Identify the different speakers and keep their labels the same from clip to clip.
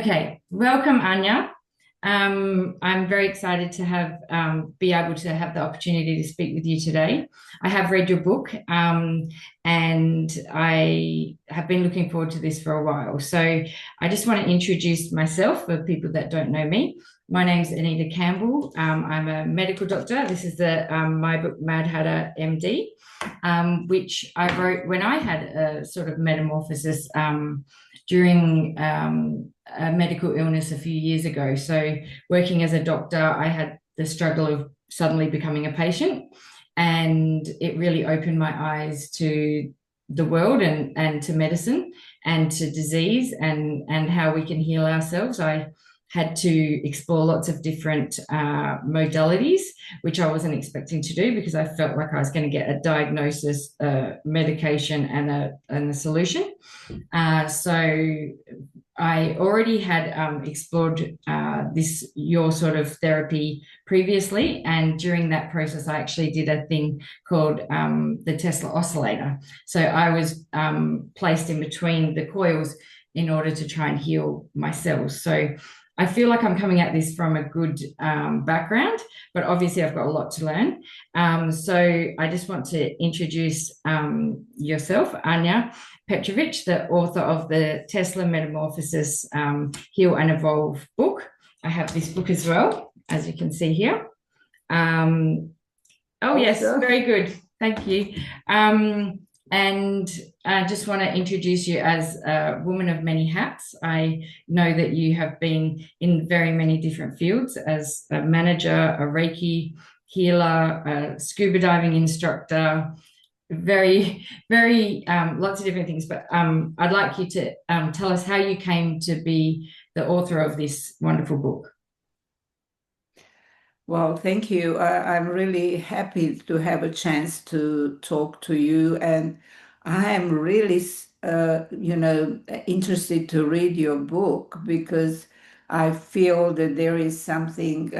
Speaker 1: Okay, welcome, Anya. I'm very excited to be able to have the opportunity to speak with you today. I have read your book, and I have been looking forward to this for a while. So I just want to introduce myself for people that don't know me. My name's Anita Campbell. I'm a medical doctor. This is my book, Mad Hatter MD, which I wrote when I had a sort of metamorphosis during a medical illness a few years ago. So, working as a doctor, I had the struggle of suddenly becoming a patient, and it really opened my eyes to the world and to medicine and to disease and how we can heal ourselves. I had to explore lots of different modalities, which I wasn't expecting to do because I felt like I was going to get a diagnosis, medication, and a solution. So I already had explored your sort of therapy previously, and during that process, I actually did a thing called the Tesla oscillator. So I was placed in between the coils in order to try and heal my cells. So I feel like I'm coming at this from a good background, but obviously I've got a lot to learn. So I just want to introduce yourself, Anya Petrovic, the author of the Tesla Metamorphosis Heal and Evolve book. I have this book as well, as you can see here. Yes, very good. Thank you. And I just want to introduce you as a woman of many hats. I know that you have been in very many different fields as a manager, a Reiki healer, a scuba diving instructor, very, very lots of different things. But I'd like you to tell us how you came to be the author of this wonderful book.
Speaker 2: Well, thank you. I'm really happy to have a chance to talk to you, and I am really, interested to read your book because I feel that there is something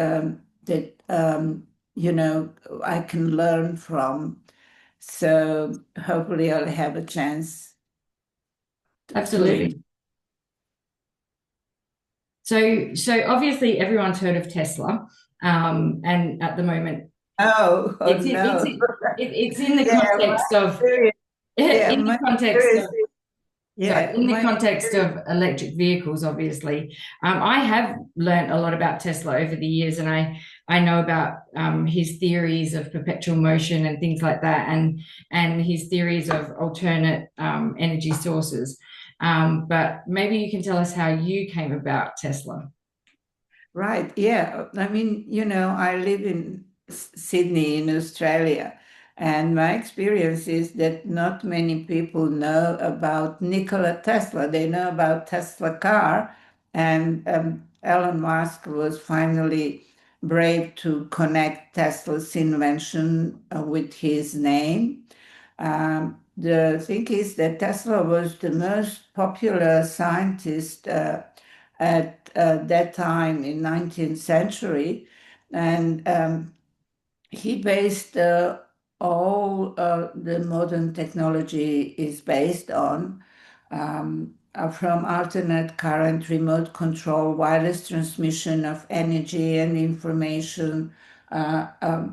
Speaker 2: that I can learn from. So hopefully, I'll have a chance.
Speaker 1: Absolutely. So obviously everyone's heard of Tesla, and at the moment, it's in,
Speaker 2: no.
Speaker 1: it's in the context of in the context of in the context of electric vehicles. Obviously, I have learned a lot about Tesla over the years, and I know about his theories of perpetual motion and things like that, and his theories of alternate energy sources. But maybe you can tell us how you came about Tesla.
Speaker 2: Right. Yeah. I mean, I live in Sydney in Australia, and my experience is that not many people know about Nikola Tesla. They know about Tesla car, and Elon Musk was finally brave to connect Tesla's invention with his name. The thing is that Tesla was the most popular scientist at that time in 19th century, and he based all the modern technology is based on from alternate current, remote control, wireless transmission of energy and information,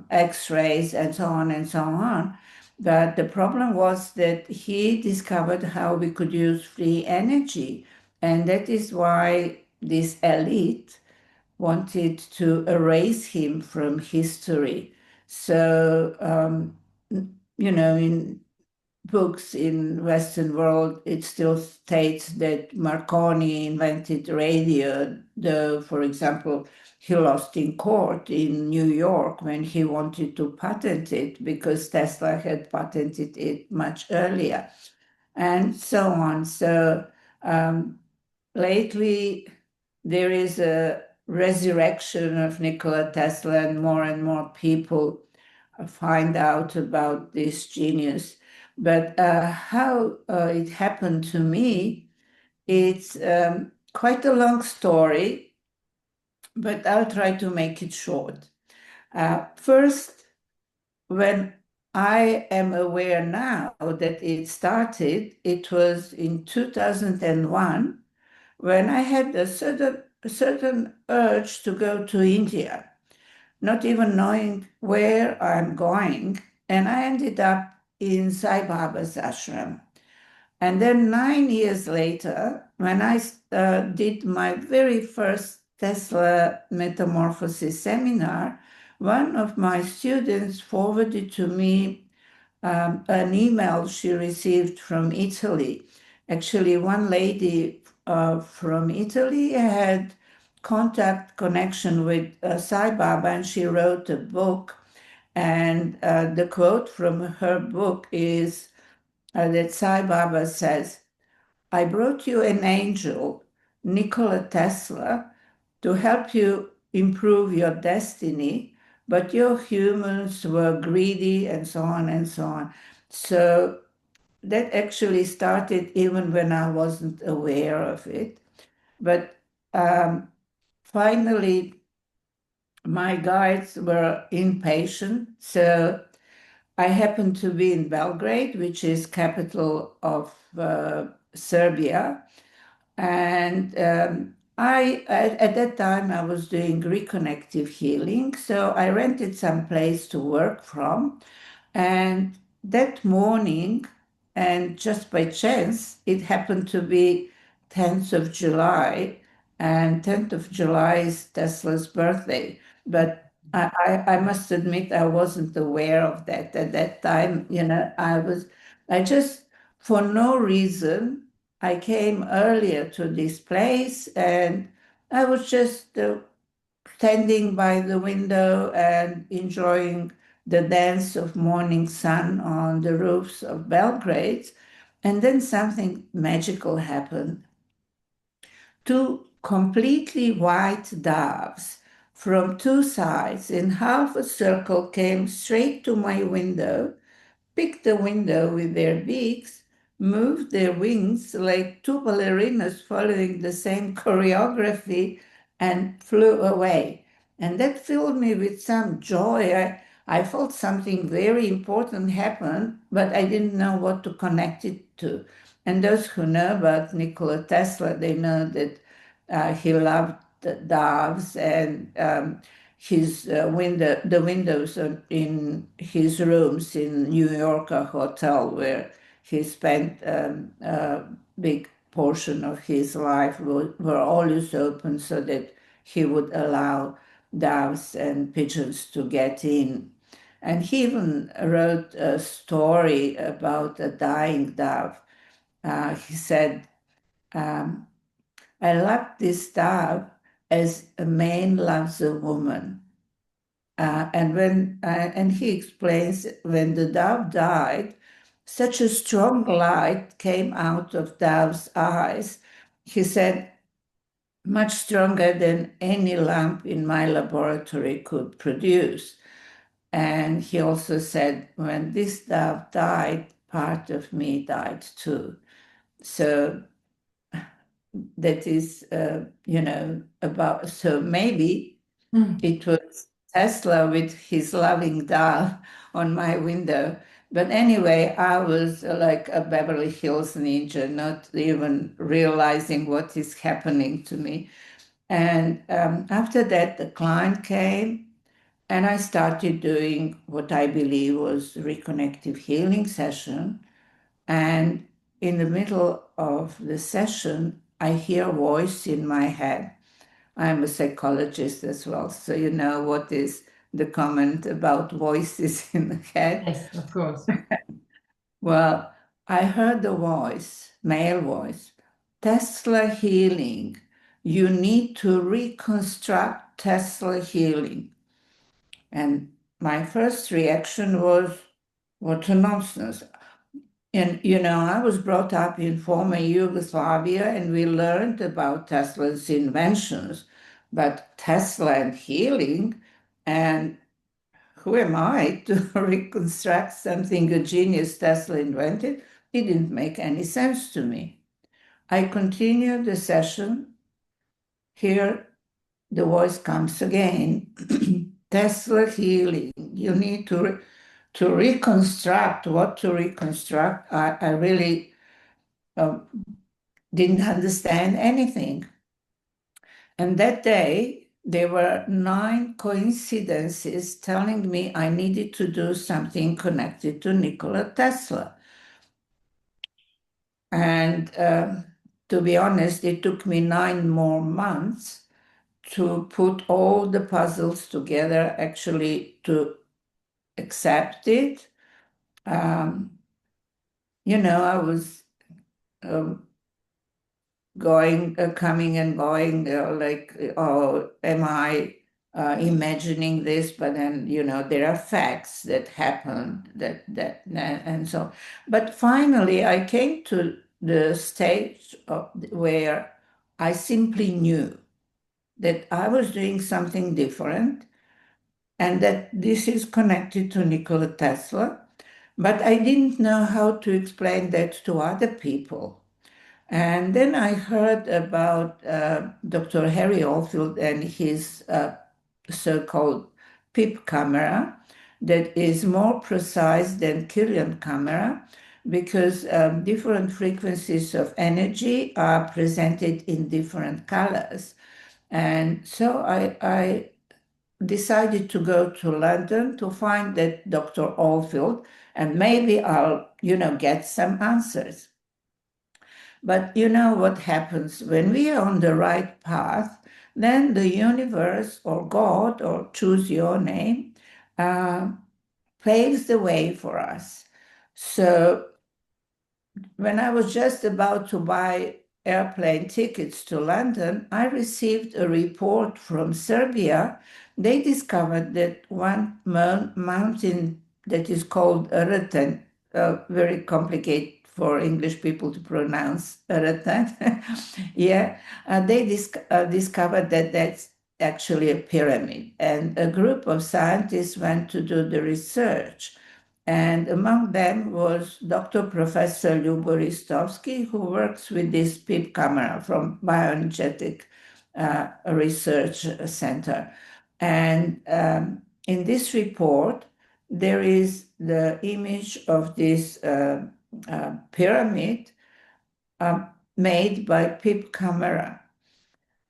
Speaker 2: X-rays, and so on and so on. But the problem was that he discovered how we could use free energy. And that is why this elite wanted to erase him from history. So, in books in Western world, it still states that Marconi invented radio, though, for example, he lost in court in New York when he wanted to patent it because Tesla had patented it much earlier, and so on. So lately, there is a resurrection of Nikola Tesla, and more people find out about this genius. But how it happened to me, it's quite a long story, but I'll try to make it short. First, when I am aware now that it started, it was in 2001 when I had a certain urge to go to India, not even knowing where I'm going. And I ended up in Sai Baba's ashram. And then 9 years later, when I did my very first Tesla Metamorphosis seminar, one of my students forwarded to me an email she received from Italy. Actually, one lady from Italy had contact connection with Sai Baba, and she wrote a book. And the quote from her book is that Sai Baba says, "I brought you an angel, Nikola Tesla, to help you improve your destiny, but your humans were greedy," and so on and so on. So that actually started even when I wasn't aware of it. But finally, my guides were impatient. So I happened to be in Belgrade, which is capital of Serbia. And at that time, I was doing reconnective healing. So I rented some place to work from. And that morning, and just by chance, it happened to be 10th of July, and 10th of July is Tesla's birthday. But I must admit, I wasn't aware of that at that time. I just, for no reason, I came earlier to this place, and I was just standing by the window and enjoying the dance of morning sun on the roofs of Belgrade. And then something magical happened. Two completely white doves from two sides in half a circle came straight to my window, picked the window with their beaks, moved their wings like two ballerinas following the same choreography, and flew away. And that filled me with some joy. I felt something very important happen, but I didn't know what to connect it to. And those who know about Nikola Tesla, they know that he loved the doves, and the windows in his rooms in New York hotel where he spent a big portion of his life were always open so that he would allow doves and pigeons to get in. And he even wrote a story about a dying dove. He said, um, "I love this dove as a man loves a woman." And he explains when the dove died, such a strong light came out of dove's eyes. He said, much stronger than any lamp in my laboratory could produce. And he also said, when this dove died, part of me died too. So that is, so maybe it was Tesla with his loving dove on my window. But anyway, I was like a Beverly Hills ninja, not even realizing what is happening to me. And after that, the client came, and I started doing what I believe was reconnective healing session. And in the middle of the session, I hear a voice in my head. I'm a psychologist as well, so you know what is the comment about voices in the head.
Speaker 1: Yes, of course.
Speaker 2: Well, I heard the voice, male voice, Tesla healing. You need to reconstruct Tesla healing. And my first reaction was, what a nonsense. And, I was brought up in former Yugoslavia, and we learned about Tesla's inventions, but Tesla and healing, and who am I to reconstruct something a genius Tesla invented? It didn't make any sense to me. I continued the session. Here the voice comes again. Tesla healing. You need to reconstruct. What to reconstruct? I really didn't understand anything. And that day, there were 9 coincidences telling me I needed to do something connected to Nikola Tesla. And to be honest, it took me 9 more months to put all the puzzles together, actually to accept it. I was um, coming and going, like, oh, am I imagining this? But then, there are facts that happen and so. But finally, I came to the stage where I simply knew that I was doing something different and that this is connected to Nikola Tesla. But I didn't know how to explain that to other people. And then I heard about Dr. Harry Oldfield and his so-called PIP camera that is more precise than Kirlian camera because different frequencies of energy are presented in different colors. And so I decided to go to London to find that Dr. Oldfield, and maybe I'll, get some answers. But you know what happens when we are on the right path, then the universe or God, or choose your name, uh, paves the way for us. So when I was just about to buy airplane tickets to London, I received a report from Serbia. They discovered that one mountain that is called Eretan, very complicated for English people to pronounce Eretan. Yeah, they discovered that that's actually a pyramid. And a group of scientists went to do the research. And among them was Dr. Professor Lyubo Ristovsky, who works with this PIP camera from Bioenergetic Research Center. And in this report, there is the image of this pyramid made by PIP camera.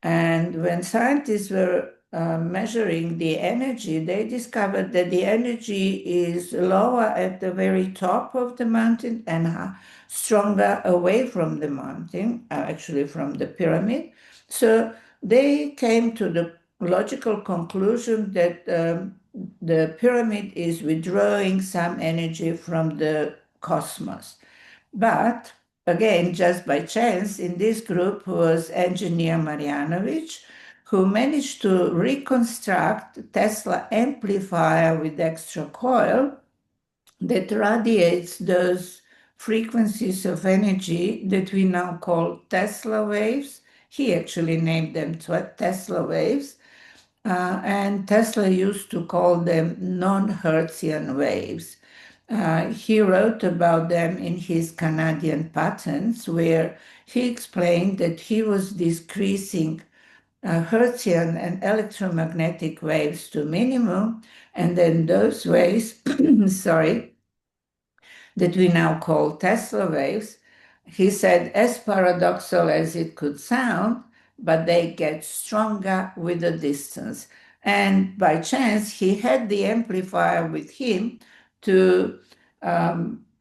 Speaker 2: And when scientists were measuring the energy, they discovered that the energy is lower at the very top of the mountain and stronger away from the mountain, actually from the pyramid. So they came to the logical conclusion that the pyramid is withdrawing some energy from the cosmos. But again, just by chance, in this group was engineer Marjanovic, who managed to reconstruct Tesla amplifier with extra coil that radiates those frequencies of energy that we now call Tesla waves. He actually named them Tesla waves. And Tesla used to call them non-Hertzian waves. He wrote about them in his Canadian patents, where he explained that he was decreasing Hertzian and electromagnetic waves to minimum, and then those waves, sorry, that we now call Tesla waves, he said, as paradoxical as it could sound, but they get stronger with the distance. And by chance, he had the amplifier with him to,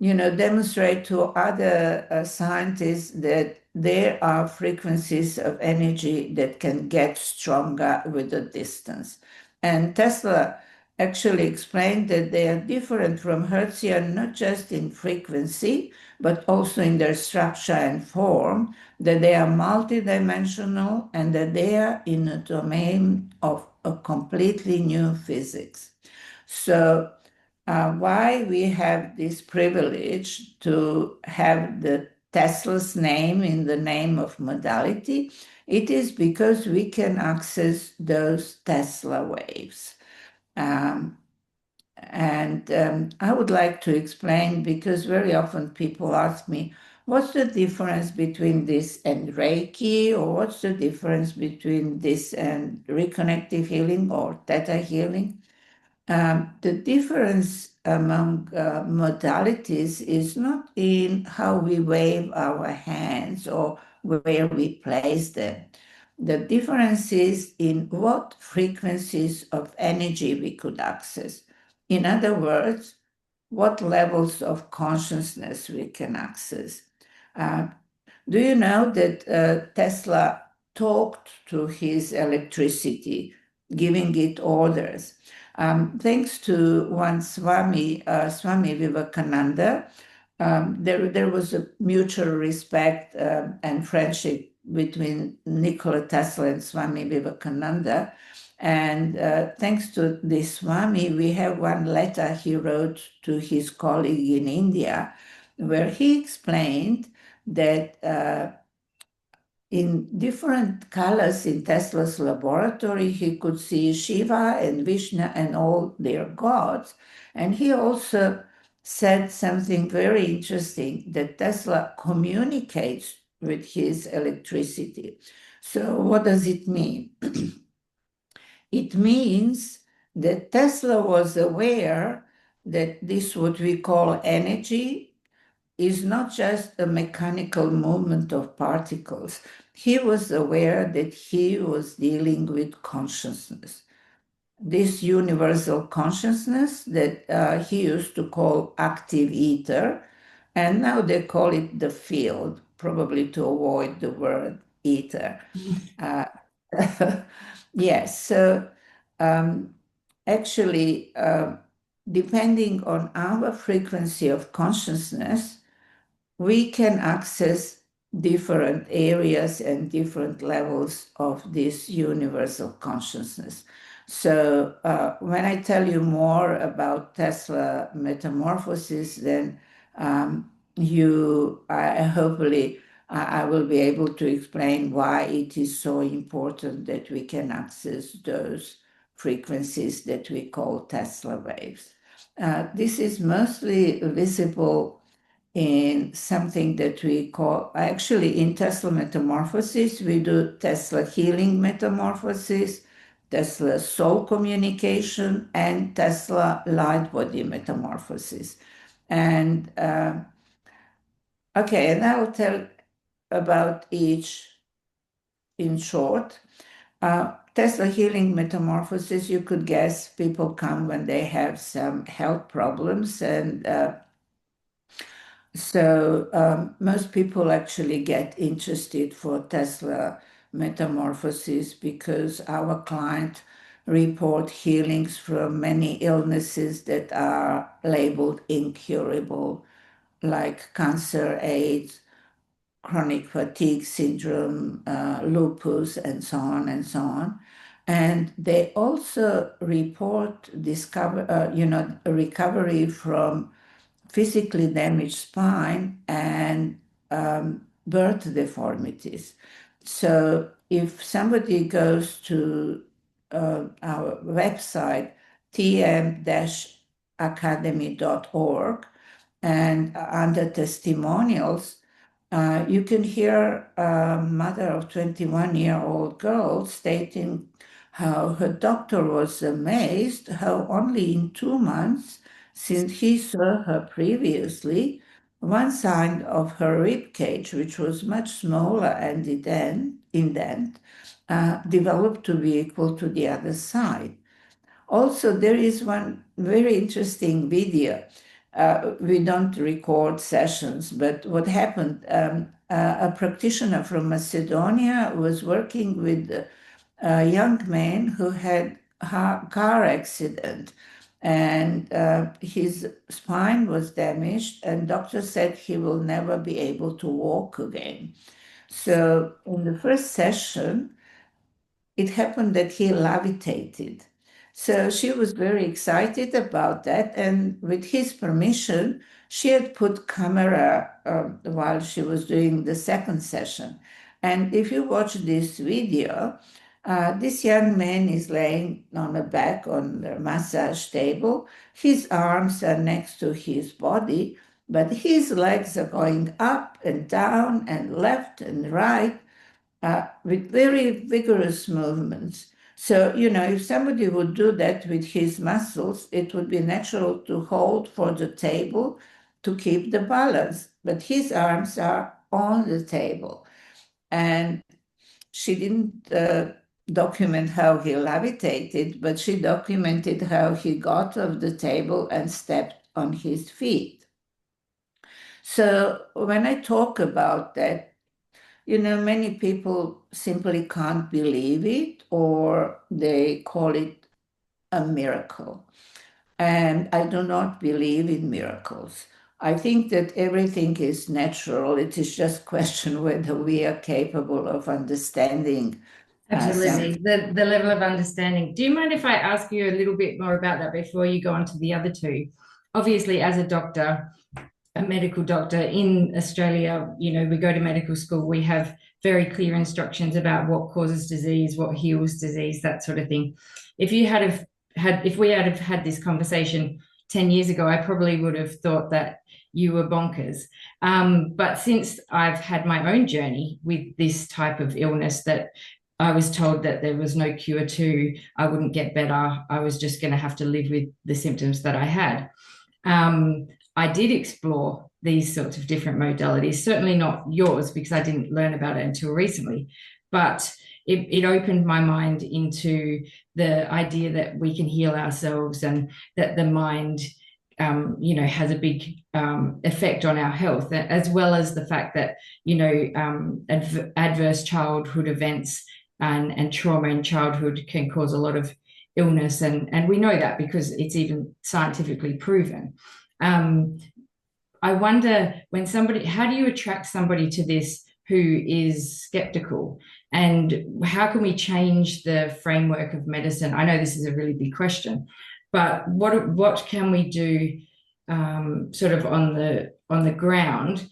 Speaker 2: demonstrate to other scientists that there are frequencies of energy that can get stronger with the distance. And Tesla actually explained that they are different from Hertzian, not just in frequency, but also in their structure and form, that they are multidimensional, and that they are in a domain of a completely new physics. So why we have this privilege to have the Tesla's name in the name of modality, it is because we can access those Tesla waves. I would like to explain, because very often people ask me, what's the difference between this and Reiki, or what's the difference between this and reconnective healing or theta healing? The difference among modalities is not in how we wave our hands or where we place them. The difference is in what frequencies of energy we could access. In other words, what levels of consciousness we can access. Uh, do you know that Tesla talked to his electricity, giving it orders? Thanks to one Swami, Swami Vivekananda, there was a mutual respect and friendship between Nikola Tesla and Swami Vivekananda. And thanks to this Swami, we have one letter he wrote to his colleague in India, where he explained that in different colors in Tesla's laboratory, he could see Shiva and Vishnu and all their gods. And he also said something very interesting, that Tesla communicates with his electricity. So what does it mean? It means that Tesla was aware that this, what we call energy, is not just a mechanical movement of particles. He was aware that he was dealing with consciousness, this universal consciousness that he used to call active ether, and now they call it the field, probably to avoid the word ether. Yes, so actually, depending on our frequency of consciousness, we can access different areas and different levels of this universal consciousness. So when I tell you more about Tesla Metamorphosis, then hopefully I will be able to explain why it is so important that we can access those frequencies that we call Tesla waves. This is mostly visible in something that we call, actually in Tesla Metamorphosis, we do Tesla Healing Metamorphosis, Tesla Soul Communication, and Tesla Light Body Metamorphosis. And okay, and I will tell about each in short. Tesla Healing Metamorphosis, you could guess people come when they have some health problems, and so most people actually get interested for Tesla Metamorphosis because our client report healings from many illnesses that are labeled incurable, like cancer, AIDS, chronic fatigue syndrome, lupus, and so on and so on. And they also report recovery from physically damaged spine and birth deformities. So if somebody goes to our website, tm-academy.org, and under testimonials, you can hear a mother of 21-year-old girl stating how her doctor was amazed how only in 2 months, since he saw her previously, one side of her rib cage, which was much smaller and indent, developed to be equal to the other side. Also, there is one very interesting video. We don't record sessions, but what happened, a practitioner from Macedonia was working with a young man who had a car accident, and his spine was damaged, and doctor said he will never be able to walk again. So in the first session, it happened that he levitated. So she was very excited about that. And with his permission, she had put camera while she was doing the second session. And if you watch this video, this young man is laying on the back on the massage table. His arms are next to his body, but his legs are going up and down and left and right with very vigorous movements. So, if somebody would do that with his muscles, it would be natural to hold for the table to keep the balance. But his arms are on the table. And she didn't document how he levitated, but she documented how he got off the table and stepped on his feet. So when I talk about that, many people simply can't believe it, or they call it a miracle. And I do not believe in miracles. I think that everything is natural. It is just question whether we are capable of understanding some.
Speaker 1: Absolutely. The level of understanding. Do you mind if I ask you a little bit more about that before you go on to the other two? Obviously, as a doctor, a medical doctor in Australia, we go to medical school, we have very clear instructions about what causes disease, what heals disease, that sort of thing. If we had had this conversation 10 years ago, I probably would have thought that you were bonkers. But since I've had my own journey with this type of illness that I was told that there was no cure to, I wouldn't get better, I was just going to have to live with the symptoms that I had. I did explore these sorts of different modalities, certainly not yours because I didn't learn about it until recently, but it opened my mind into the idea that we can heal ourselves and that the mind, has a big effect on our health, as well as the fact that, adverse childhood events and trauma in childhood can cause a lot of illness. And we know that because it's even scientifically proven. I wonder how do you attract somebody to this who is skeptical, and how can we change the framework of medicine? I know this is a really big question, but what can we do sort of on the ground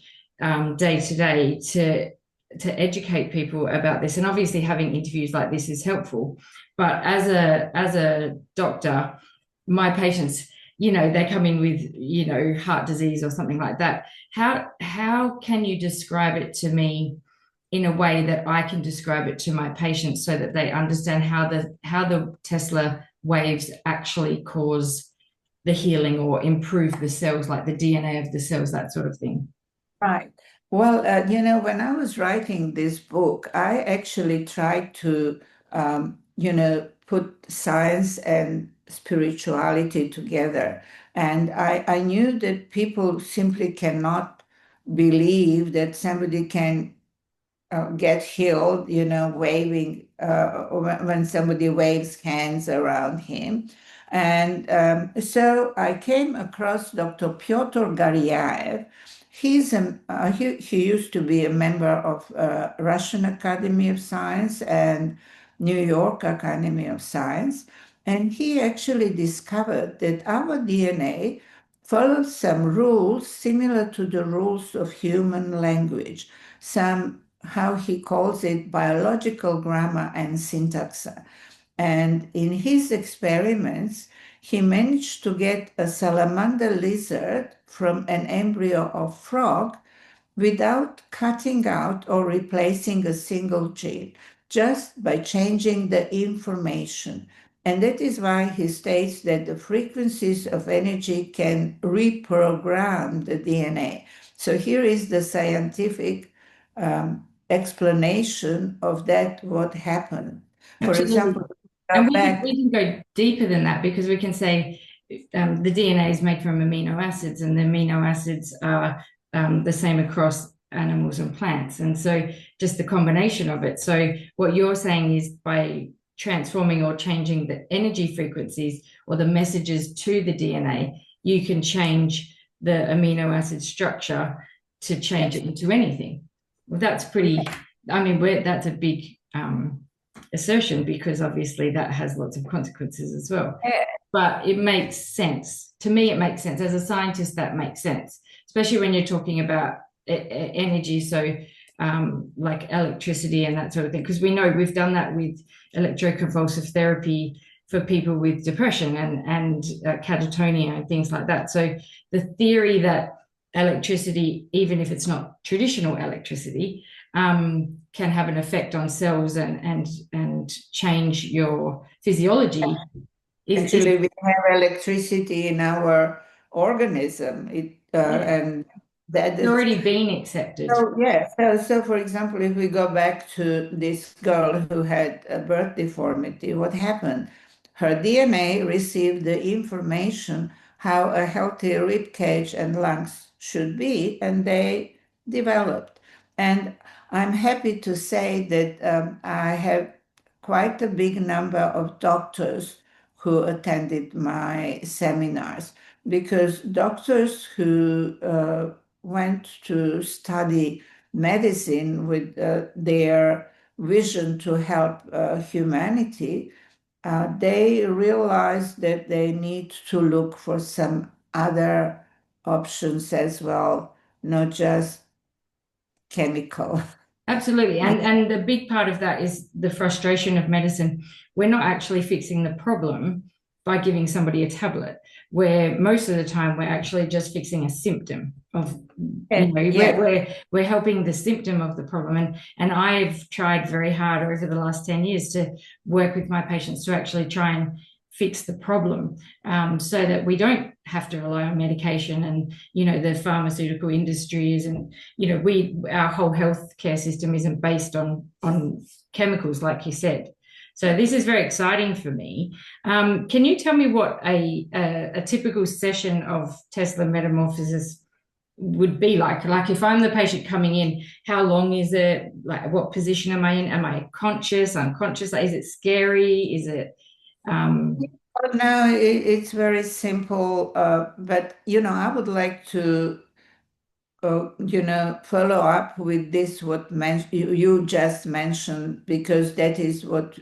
Speaker 1: day to day to educate people about this? And obviously having interviews like this is helpful, but as a doctor, my patients, they come in with, heart disease or something like that. How can you describe it to me in a way that I can describe it to my patients so that they understand how the Tesla waves actually cause the healing or improve the cells, like the DNA of the cells, that sort of thing?
Speaker 2: Right. Well, when I was writing this book, I actually tried to, put science and spirituality together. And I knew that people simply cannot believe that somebody can get healed, waving when somebody waves hands around him. And so I came across Dr. Pyotr Garyaev. He used to be a member of Russian Academy of Science and New York Academy of Science. And he actually discovered that our DNA follows some rules similar to the rules of human language, some, how he calls it, biological grammar and syntax. And in his experiments, he managed to get a salamander lizard from an embryo of frog without cutting out or replacing a single gene, just by changing the information. And that is why he states that the frequencies of energy can reprogram the DNA. So here is the scientific explanation of that, what happened. For
Speaker 1: Absolutely.
Speaker 2: example,
Speaker 1: And
Speaker 2: back.
Speaker 1: we can go deeper than that because we can say the DNA is made from amino acids, and the amino acids are the same across animals and plants. And so just the combination of it. So what you're saying is by transforming or changing the energy frequencies or the messages to the DNA, you can change the amino acid structure to change it into anything. Well, that's pretty, that's a big assertion because obviously that has lots of consequences as well.
Speaker 2: Yeah.
Speaker 1: But it makes sense. To me, it makes sense. As a scientist, that makes sense, especially when you're talking about energy. So like electricity and that sort of thing, because we know we've done that with electroconvulsive therapy for people with depression and catatonia and things like that. So the theory that electricity, even if it's not traditional electricity, can have an effect on cells and change your physiology.
Speaker 2: Actually, we have electricity in our organism. And That
Speaker 1: It's
Speaker 2: is
Speaker 1: already been accepted.
Speaker 2: so, yeah. So for example, if we go back to this girl who had a birth deformity, what happened? Her DNA received the information how a healthy rib cage and lungs should be, and they developed. And I'm happy to say that I have quite a big number of doctors who attended my seminars, because doctors who went to study medicine with their vision to help humanity, they realized that they need to look for some other options as well, not just chemical.
Speaker 1: Absolutely. And the big part of that is the frustration of medicine. We're not actually fixing the problem by giving somebody a tablet, where most of the time we're actually just fixing a symptom of, you know,
Speaker 2: Yeah.
Speaker 1: we're helping the symptom of the problem. And I've tried very hard over the last 10 years to work with my patients to actually try and fix the problem, so that we don't have to rely on medication and, you know, the pharmaceutical industries. And, you know, our whole healthcare system isn't based on chemicals, like you said. So this is very exciting for me. Can you tell me what a typical session of Tesla Metamorphosis would be like? Like, if I'm the patient coming in, how long is it? Like, what position am I in? Am I conscious, unconscious? Is it scary? Is it
Speaker 2: No, it's very simple, but I would like to follow up with this, what you just mentioned, because that is what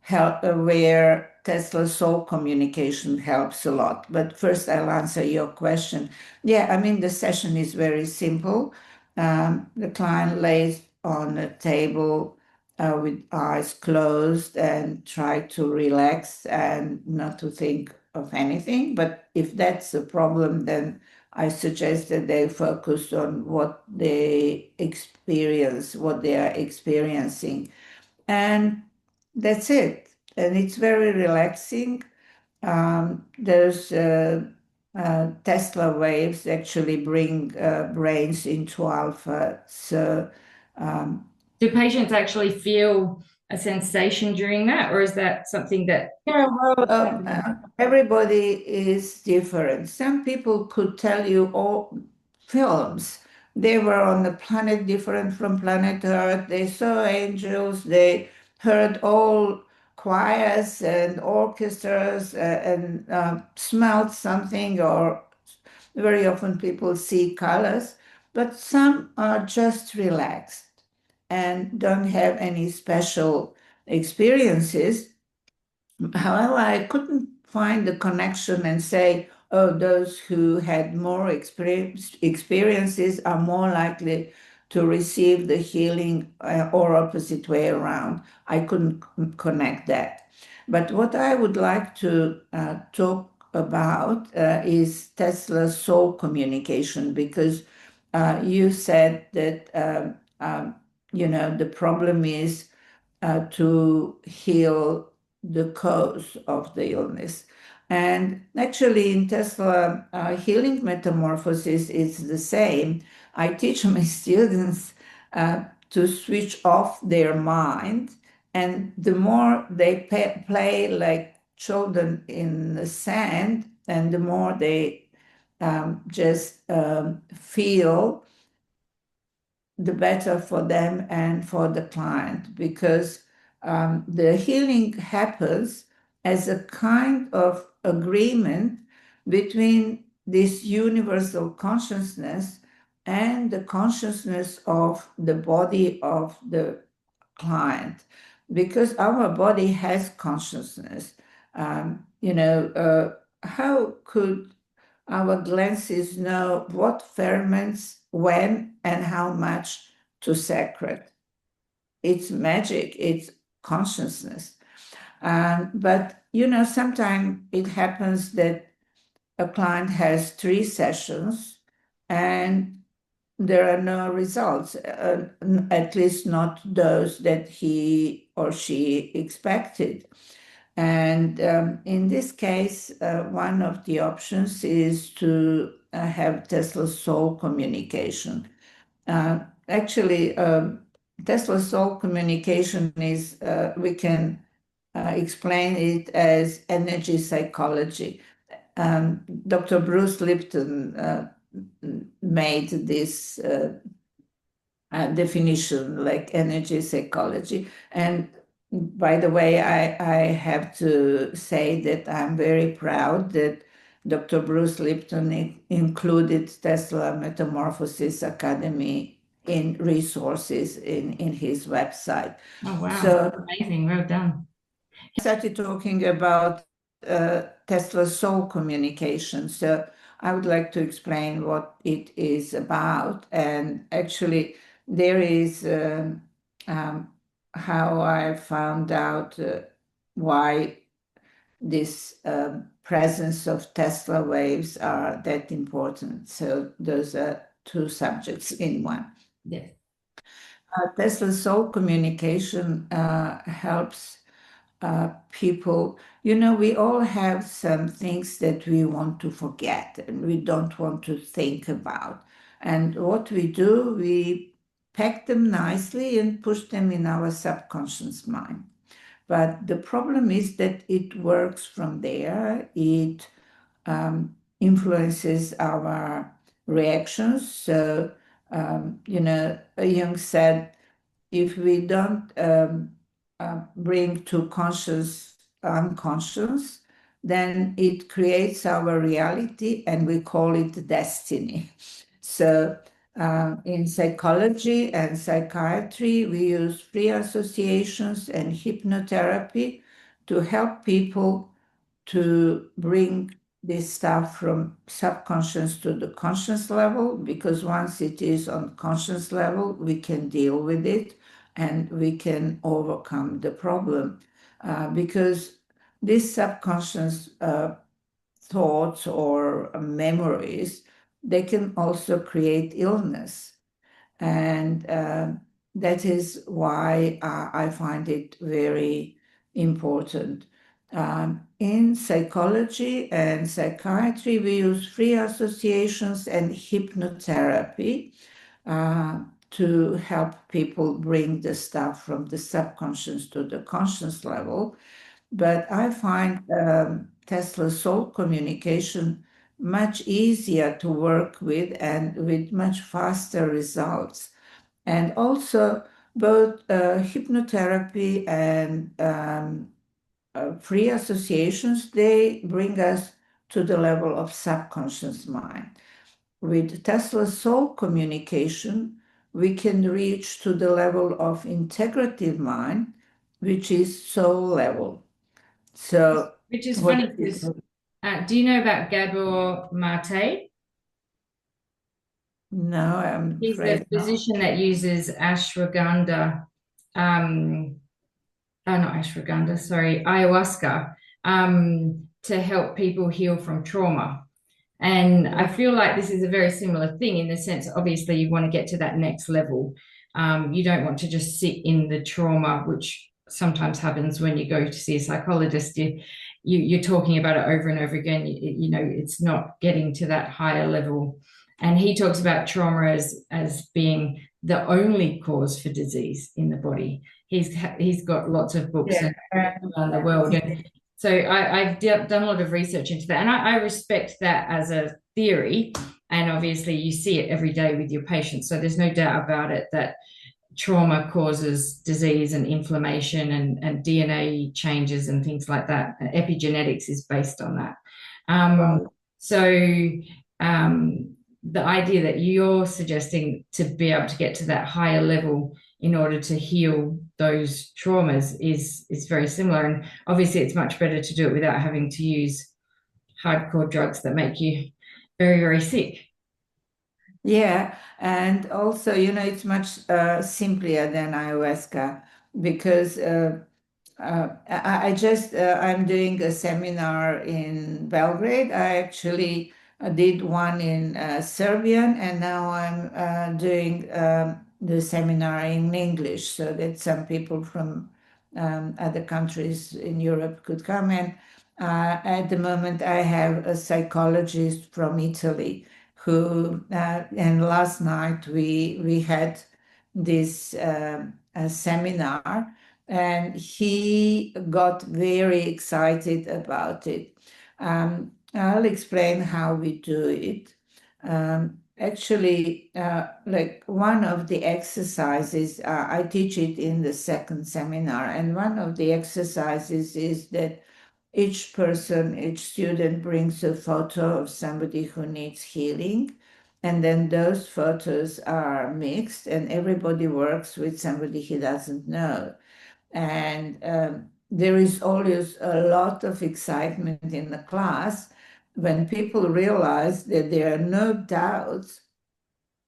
Speaker 2: help where Tesla soul communication helps a lot. But first, I'll answer your question. Yeah, I mean, the session is very simple. The client lays on a table with eyes closed and try to relax and not to think of anything. But if that's a problem, then I suggest that they focus on what they experience, what they are experiencing. And that's it. And it's very relaxing. Those Tesla waves actually bring brains into alpha. So, um,
Speaker 1: do patients actually feel a sensation during that, or is that something that
Speaker 2: Yeah, well, everybody is different. Some people could tell you all films. They were on a planet different from planet Earth. They saw angels. They heard all choirs and orchestras and smelled something, or very often people see colors. But some are just relaxed and don't have any special experiences. However, I couldn't find the connection and say, oh, those who had more experiences are more likely to receive the healing, or opposite way around. I couldn't connect that. But what I would like to talk about is Tesla's soul communication, because you said that the problem is to heal the cause of the illness. And actually, in Tesla healing metamorphosis, it's the same. I teach my students to switch off their mind, and the more they play like children in the sand, and the more they just feel, the better for them and for the client, because the healing happens as a kind of agreement between this universal consciousness and the consciousness of the body of the client, because our body has consciousness. How could our glances know what ferments when and how much to secrete? It's magic, it's consciousness. But sometimes it happens that a client has 3 sessions and there are no results, at least not those that he or she expected. And in this case, one of the options is to have Tesla soul communication. Actually, Tesla soul communication is, we can explain it as energy psychology. Dr. Bruce Lipton made this definition, like energy psychology. And by the way, I have to say that I'm very proud that Dr. Bruce Lipton included Tesla Metamorphosis Academy in resources in his website.
Speaker 1: Oh, wow.
Speaker 2: So
Speaker 1: Amazing. Well done.
Speaker 2: I started talking about Tesla soul communication. So I would like to explain what it is about. And actually, there is how I found out why this presence of Tesla waves are that important. So those are two subjects in one.
Speaker 1: Yes.
Speaker 2: Tesla soul communication helps people. We all have some things that we want to forget and we don't want to think about. And what we do, we pack them nicely and push them in our subconscious mind. But the problem is that it works from there. It influences our reactions. So, Jung said, if we don't bring to conscious unconscious, then it creates our reality and we call it destiny. So in psychology and psychiatry, we use free associations and hypnotherapy to help people to bring this stuff from subconscious to the conscious level, because once it is on conscious level, we can deal with it and we can overcome the problem. Because these subconscious thoughts or memories, they can also create illness. And that is why I find it very important. In psychology and psychiatry, we use free associations and hypnotherapy to help people bring the stuff from the subconscious to the conscious level. But I find Tesla soul communication much easier to work with and with much faster results. And also, both hypnotherapy and free associations, they bring us to the level of subconscious mind. With Tesla soul communication, we can reach to the level of integrative mind, which is soul level. So,
Speaker 1: Which is funny because do you know about Gabor Mate?
Speaker 2: No, I'm
Speaker 1: He's a
Speaker 2: afraid not.
Speaker 1: physician that uses ashwagandha, not ashwagandha, sorry, ayahuasca, to help people heal from trauma. And I feel like this is a very similar thing in the sense, obviously, you want to get to that next level. You don't want to just sit in the trauma, which sometimes happens when you go to see a psychologist. You're talking about it over and over again. It's not getting to that higher level. And he talks about trauma as being the only cause for disease in the body. He's got lots of books around the world. And so I've done a lot of research into that, and I respect that as a theory. And obviously, you see it every day with your patients. So there's no doubt about it that trauma causes disease and inflammation and DNA changes and things like that. Epigenetics is based on that. So the idea that you're suggesting to be able to get to that higher level in order to heal those traumas is very similar. And obviously, it's much better to do it without having to use hardcore drugs that make you very, very sick.
Speaker 2: Yeah, and also, it's much simpler than ayahuasca because I'm doing a seminar in Belgrade. I actually did one in Serbian, and now I'm doing the seminar in English so that some people from other countries in Europe could come. And at the moment, I have a psychologist from Italy. who, and last night we had this a seminar, and he got very excited about it. I'll explain how we do it. Actually, like one of the exercises, I teach it in the second seminar, and one of the exercises is that each person, each student brings a photo of somebody who needs healing, and then those photos are mixed, and everybody works with somebody he doesn't know. And there is always a lot of excitement in the class when people realize that there are no doubts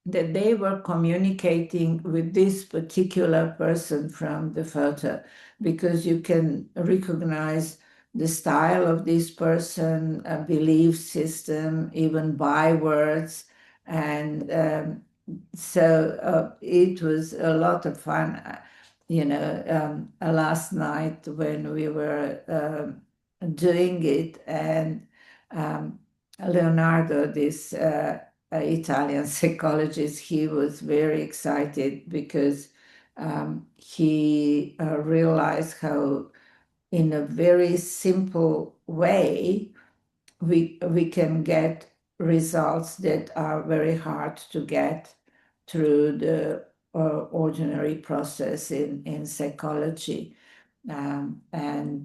Speaker 2: that they were communicating with this particular person from the photo, because you can recognize the style of this person, a belief system, even bywords. And so it was a lot of fun, last night when we were doing it. And Leonardo, this Italian psychologist, he was very excited because he realized how, in a very simple way, we can get results that are very hard to get through the ordinary process in psychology. And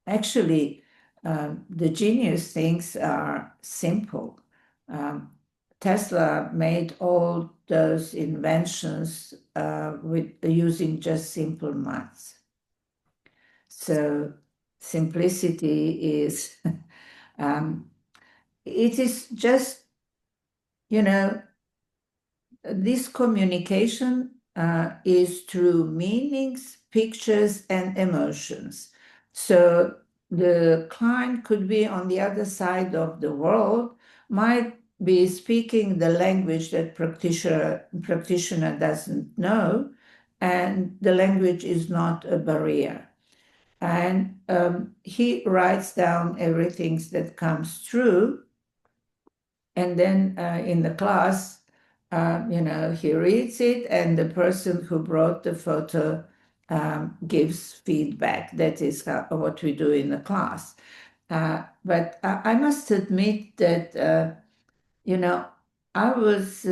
Speaker 2: actually, the genius things are simple. Um, Tesla made all those inventions with using just simple maths. So simplicity is, it is just, this communication is through meanings, pictures, and emotions. So the client could be on the other side of the world, might be speaking the language that practitioner doesn't know, and the language is not a barrier. And he writes down everything that comes through, and then in the class, he reads it, and the person who brought the photo gives feedback. That is what we do in the class. But I must admit that, I was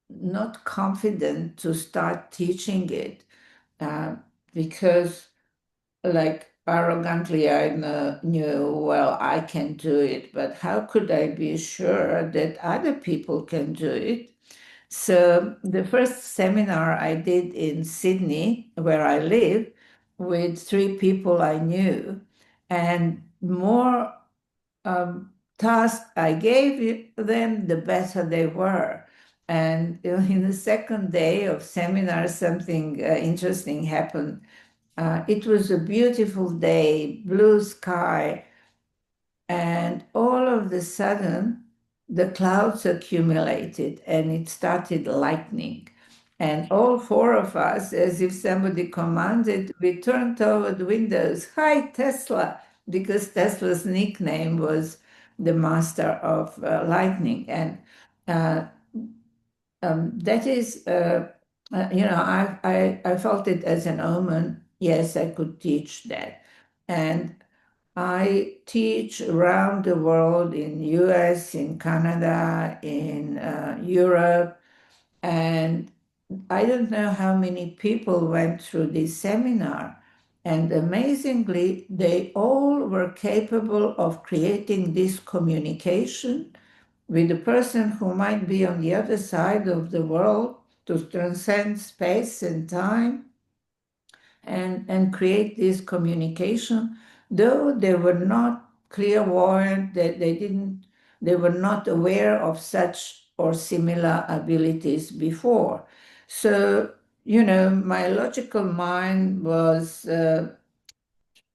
Speaker 2: not confident to start teaching it because, like, arrogantly, I knew, well, I can do it, but how could I be sure that other people can do it? So the first seminar I did in Sydney, where I live, with 3 people I knew, and more tasks I gave them, the better they were. And in the second day of seminar, something interesting happened. It was a beautiful day, blue sky, and all of a sudden, the clouds accumulated and it started lightning. And all 4 of us, as if somebody commanded, we turned toward windows. Hi, Tesla, because Tesla's nickname was the master of lightning. And uh, that is, I felt it as an omen. Yes, I could teach that. And I teach around the world, in US, in Canada, in Europe, and I don't know how many people went through this seminar. And amazingly, they all were capable of creating this communication with a person who might be on the other side of the world, to transcend space and time and create this communication, though they were not clairvoyant, that they were not aware of such or similar abilities before. So, my logical mind was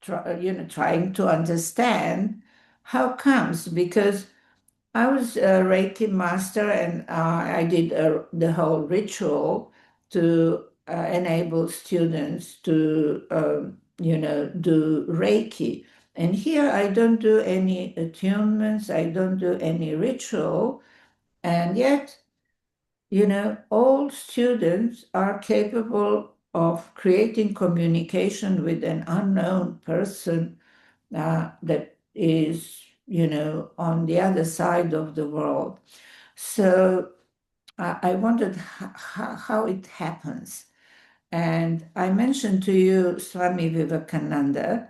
Speaker 2: trying to understand how comes, because I was a Reiki master, and I did the whole ritual to enable students to, do Reiki. And here I don't do any attunements, I don't do any ritual. And yet, all students are capable of creating communication with an unknown person that is, on the other side of the world. So I wondered how it happens. And I mentioned to you Swami Vivekananda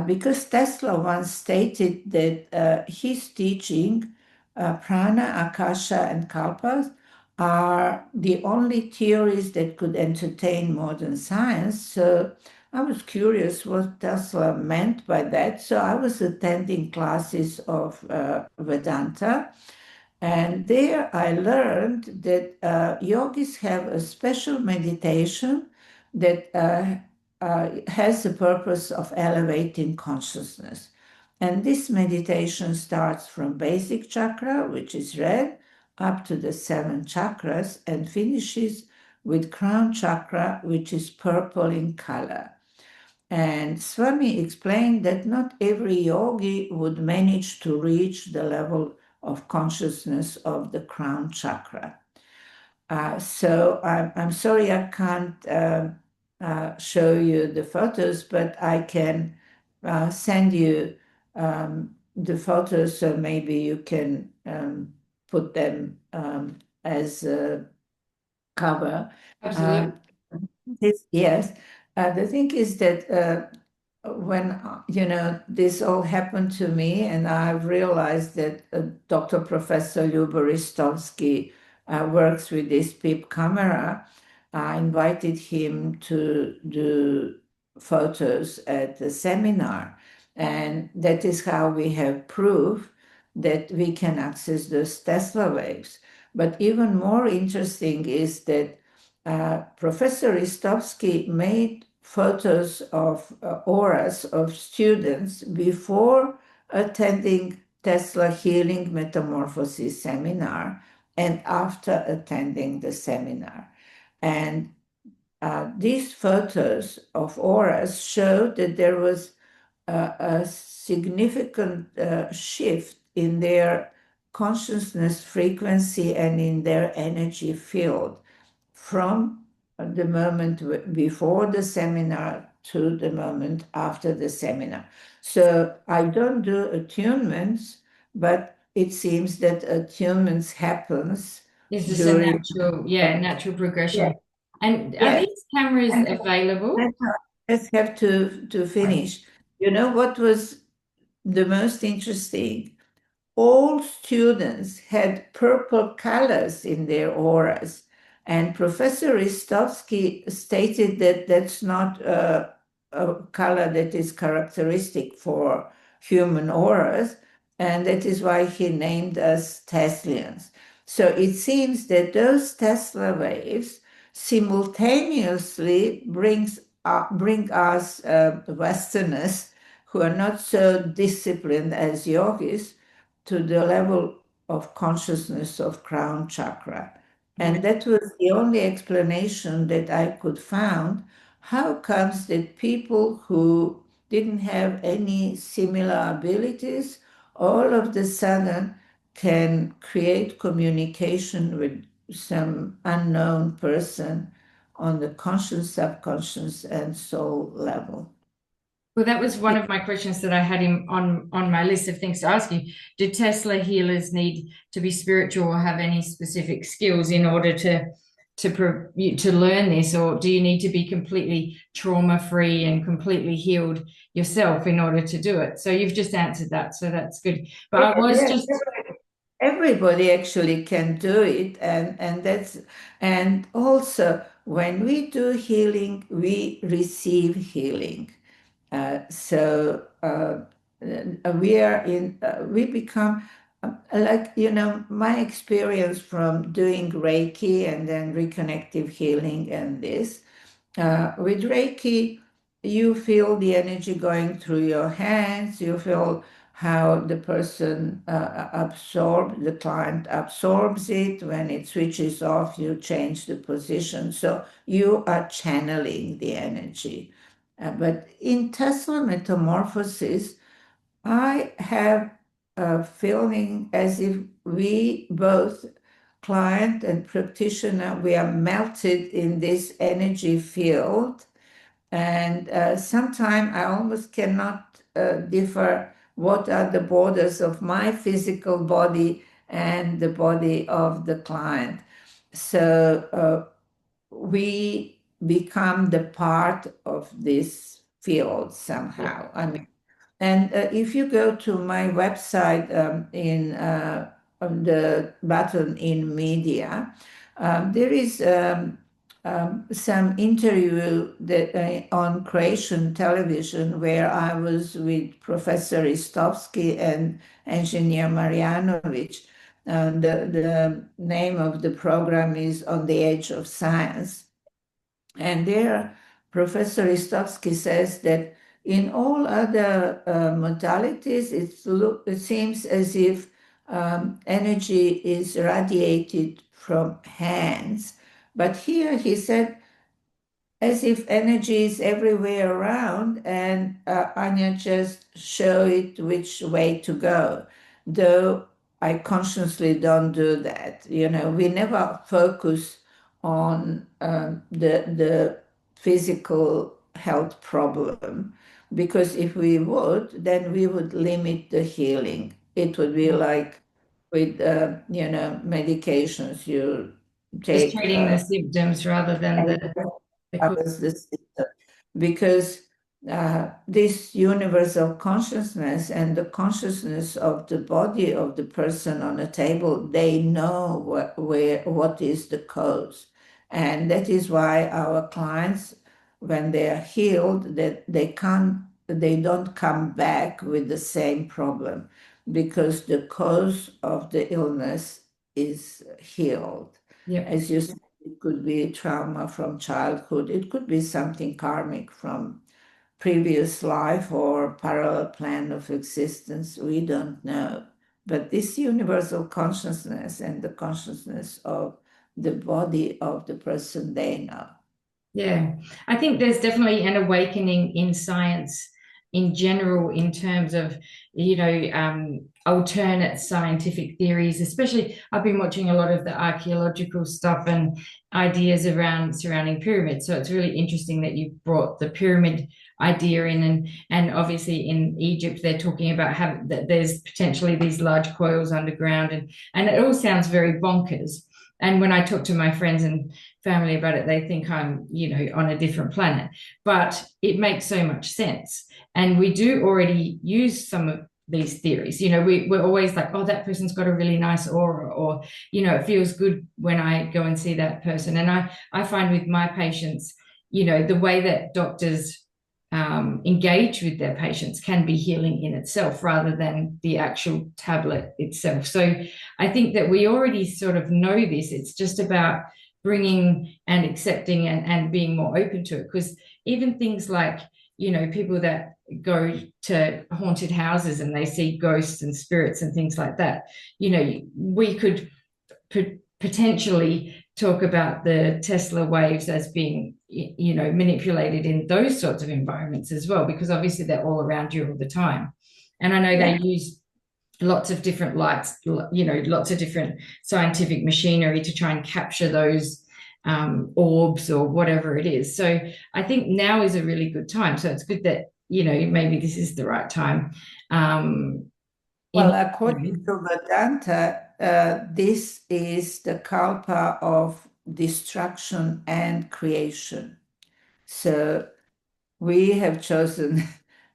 Speaker 2: because Tesla once stated that his teaching, prana, akasha, and kalpa, are the only theories that could entertain modern science. So I was curious what Tesla meant by that. So I was attending classes of Vedanta. And there I learned that yogis have a special meditation that has the purpose of elevating consciousness. And this meditation starts from basic chakra, which is red, up to the seven chakras, and finishes with crown chakra, which is purple in color. And Swami explained that not every yogi would manage to reach the level of consciousness of the crown chakra. So I'm sorry I can't show you the photos, but I can send you the photos so maybe you can put them as a cover.
Speaker 1: Absolutely.
Speaker 2: Yes. The thing is that when this all happened to me, and I've realized that Dr. Professor Lubo Ristovsky works with this PIP camera, I invited him to do photos at the seminar, and that is how we have proof that we can access those Tesla waves. But even more interesting is that Professor Ristovsky made photos of auras of students before attending Tesla Healing Metamorphosis seminar and after attending the seminar. And these photos of auras showed that there was a significant shift in their consciousness frequency and in their energy field from the moment before the seminar to the moment after the seminar. So I don't do attunements, but it seems that attunements happens
Speaker 1: Is this a
Speaker 2: during.
Speaker 1: natural progression?
Speaker 2: Yes,
Speaker 1: And are
Speaker 2: yes.
Speaker 1: these cameras
Speaker 2: And
Speaker 1: available?
Speaker 2: let's have to finish. You know what was the most interesting? All students had purple colors in their auras. And Professor Ristovsky stated that that's not a color that is characteristic for human auras. And that is why he named us Teslians. So it seems that those Tesla waves simultaneously bring us Westerners who are not so disciplined as yogis to the level of consciousness of crown chakra. And that was the only explanation that I could find. How comes that people who didn't have any similar abilities all of the sudden can create communication with some unknown person on the conscious, subconscious, and soul level?
Speaker 1: Well, that was one of my questions that I had on my list of things to ask you. Do Tesla healers need to be spiritual or have any specific skills in order to learn this, or do you need to be completely trauma free and completely healed yourself in order to do it? So you've just answered that, so that's good. But I was
Speaker 2: Yes,
Speaker 1: just
Speaker 2: everybody actually can do it, and also when we do healing, we receive healing. We become like, my experience from doing Reiki and then reconnective healing and this. With Reiki, you feel the energy going through your hands, you feel how the the client absorbs it. When it switches off, you change the position. So you are channeling the energy. But in Tesla Metamorphosis, I have feeling as if we both, client and practitioner, we are melted in this energy field. And sometimes I almost cannot differ what are the borders of my physical body and the body of the client. So we become the part of this field somehow. I mean, and if you go to my website on the button in media, there is some interview that on Croatian television where I was with Professor Istovsky and engineer Marjanovic. The name of the program is On the Edge of Science. And there, Professor Istovsky says that in all other modalities, it seems as if energy is radiated from hands. But here he said, as if energy is everywhere around, and Anya just show it which way to go. Though I consciously don't do that. You know, we never focus on the physical health problem, because if we would, then we would limit the healing. It would be like with medications you
Speaker 1: Just
Speaker 2: take.
Speaker 1: treating the symptoms rather than the cause.
Speaker 2: Covers the system, because this universal consciousness and the consciousness of the body of the person on the table, they know what is the cause. And that is why our clients, when they are healed, that they don't come back with the same problem, because the cause of the illness is healed.
Speaker 1: Yeah.
Speaker 2: As you said, it could be trauma from childhood. It could be something karmic from previous life or parallel plan of existence. We don't know. But this universal consciousness and the consciousness of the body of the person, they know.
Speaker 1: Yeah, I think there's definitely an awakening in science in general in terms of, alternate scientific theories, especially I've been watching a lot of the archaeological stuff and ideas around surrounding pyramids. So it's really interesting that you brought the pyramid idea in, and obviously in Egypt they're talking about that there's potentially these large coils underground, and it all sounds very bonkers. And when I talk to my friends and family about it, they think I'm, on a different planet. But it makes so much sense. And we do already use some of these theories. We're always like, oh, that person's got a really nice aura, or, it feels good when I go and see that person. And I find with my patients, the way that doctors engage with their patients can be healing in itself rather than the actual tablet itself. So I think that we already sort of know this. It's just about bringing and accepting and being more open to it. Because even things like, people that go to haunted houses and they see ghosts and spirits and things like that, we could potentially talk about the Tesla waves as being, manipulated in those sorts of environments as well, because obviously they're all around you all the time. And I know they use lots of different lights, lots of different scientific machinery to try and capture those orbs or whatever it is. So I think now is a really good time. So it's good that, maybe this is the right time.
Speaker 2: Well, according to Vedanta, this is the kalpa of destruction and creation. So we have chosen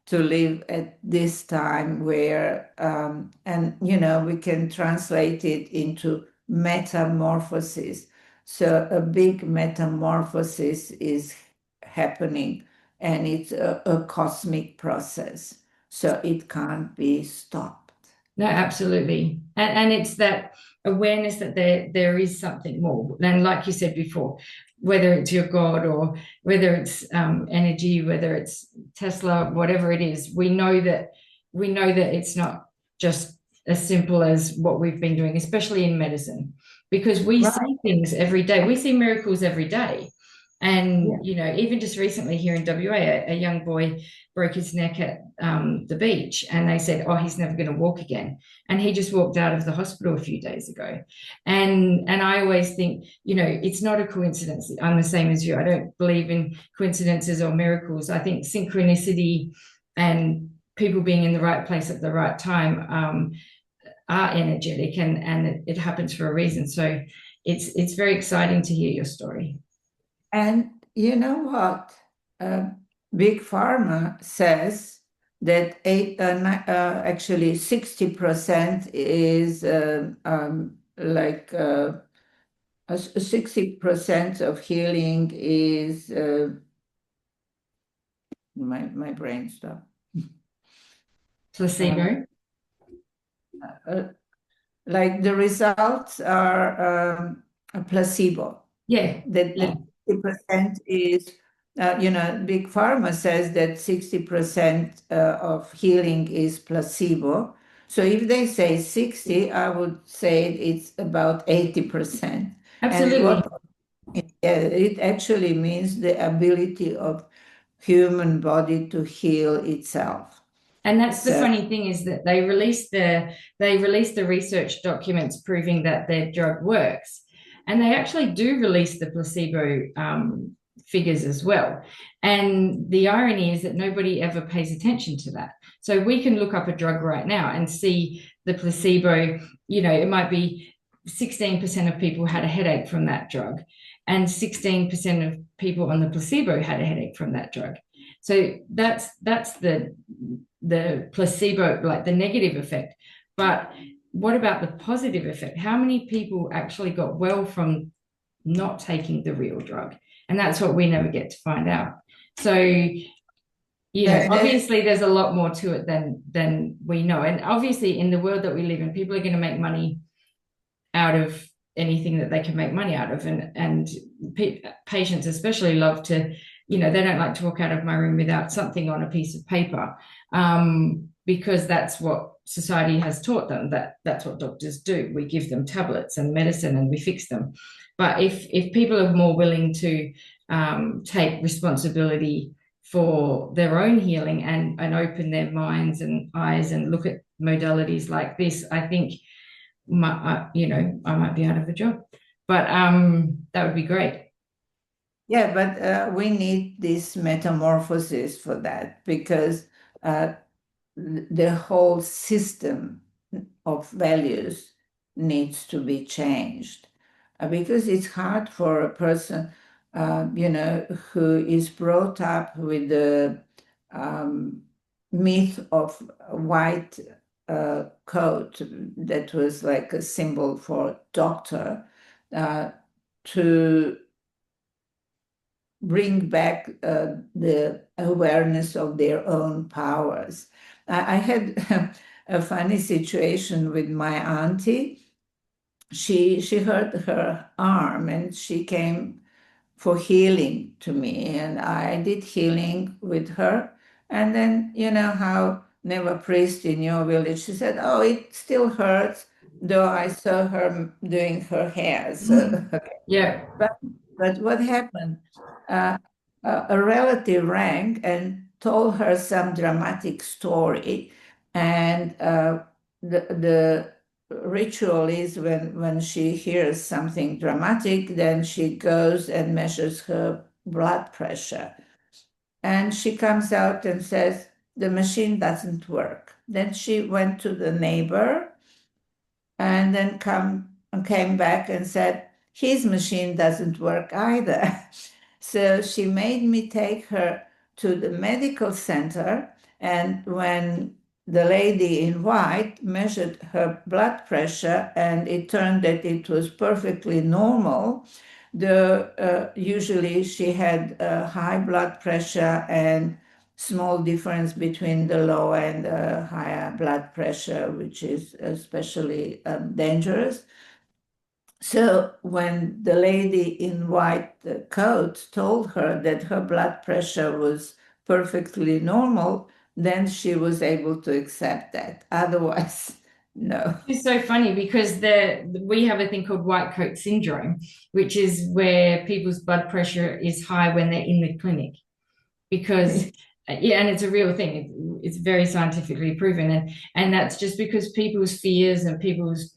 Speaker 2: to live at this time where, we can translate it into metamorphosis. So a big metamorphosis is happening, and it's a cosmic process. So it can't be stopped.
Speaker 1: No, absolutely. And it's that awareness that there is something more. And like you said before, whether it's your God or whether it's energy, whether it's Tesla, whatever it is, we know that it's not just as simple as what we've been doing, especially in medicine, because we see things every day. We see miracles every day. And,
Speaker 2: Yeah.
Speaker 1: even just recently here in WA, a young boy broke his neck at the beach, and they said, oh, he's never going to walk again. And he just walked out of the hospital a few days ago. And I always think, it's not a coincidence. I'm the same as you. I don't believe in coincidences or miracles. I think synchronicity and people being in the right place at the right time are energetic, and it happens for a reason. So it's very exciting to hear your story.
Speaker 2: And you know what? Big Pharma says that actually 60% is like 60% of healing is my brain stopped.
Speaker 1: Placebo.
Speaker 2: Uh, like the results are a placebo.
Speaker 1: Yeah.
Speaker 2: That
Speaker 1: Yeah.
Speaker 2: 60% is, Big Pharma says that 60% of healing is placebo. So if they say 60, I would say it's about 80%. And
Speaker 1: Absolutely.
Speaker 2: it actually means the ability of human body to heal itself.
Speaker 1: And that's the
Speaker 2: So
Speaker 1: funny thing, is that they release the research documents proving that their drug works, and they actually do release the placebo figures as well. And the irony is that nobody ever pays attention to that. So we can look up a drug right now and see the placebo. It might be 16% of people had a headache from that drug, and 16% of people on the placebo had a headache from that drug. So that's the placebo, like the negative effect. But what about the positive effect? How many people actually got well from not taking the real drug? And that's what we never get to find out. So,
Speaker 2: that's
Speaker 1: obviously there's a lot more to it than we know. And obviously in the world that we live in, people are going to make money out of anything that they can make money out of. And patients especially love to, they don't like to walk out of my room without something on a piece of paper, because that's what society has taught them, that's what doctors do. We give them tablets and medicine and we fix them. But if people are more willing to take responsibility for their own healing, and open their minds and eyes and look at modalities like this, I think I might be out of a job. But that would be great.
Speaker 2: Yeah, but we need this metamorphosis for that, because uh, the whole system of values needs to be changed, because it's hard for a person, who is brought up with the um, myth of a white coat that was like a symbol for doctor, to bring back the awareness of their own powers. I had a funny situation with my auntie. She hurt her arm and she came for healing to me, and I did healing with her. And then, you know how never priest in your village, she said, oh, it still hurts, though I saw her doing her hair. So
Speaker 1: Yeah.
Speaker 2: but what happened? Uh, a relative rang and told her some dramatic story, and the ritual is when she hears something dramatic, then she goes and measures her blood pressure, and she comes out and says the machine doesn't work. Then she went to the neighbor and then came back and said his machine doesn't work either. So she made me take her to the medical center, and when the lady in white measured her blood pressure and it turned that it was perfectly normal, usually she had high blood pressure and small difference between the low and higher blood pressure, which is especially dangerous. So when the lady in white coat told her that her blood pressure was perfectly normal, then she was able to accept that. Otherwise, No.
Speaker 1: It's so funny because we have a thing called white coat syndrome, which is where people's blood pressure is high when they're in the clinic because yeah, and it's a real thing. It's very scientifically proven, and that's just because people's fears and people's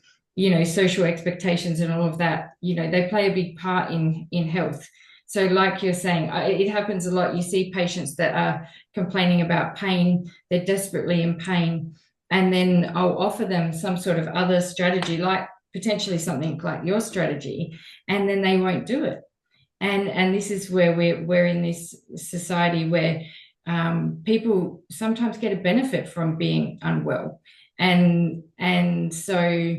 Speaker 1: social expectations and all of that, they play a big part in health. So, like you're saying, it happens a lot. You see patients that are complaining about pain; they're desperately in pain, and then I'll offer them some sort of other strategy, like potentially something like your strategy, and then they won't do it. And this is where we're in this society where people sometimes get a benefit from being unwell, and so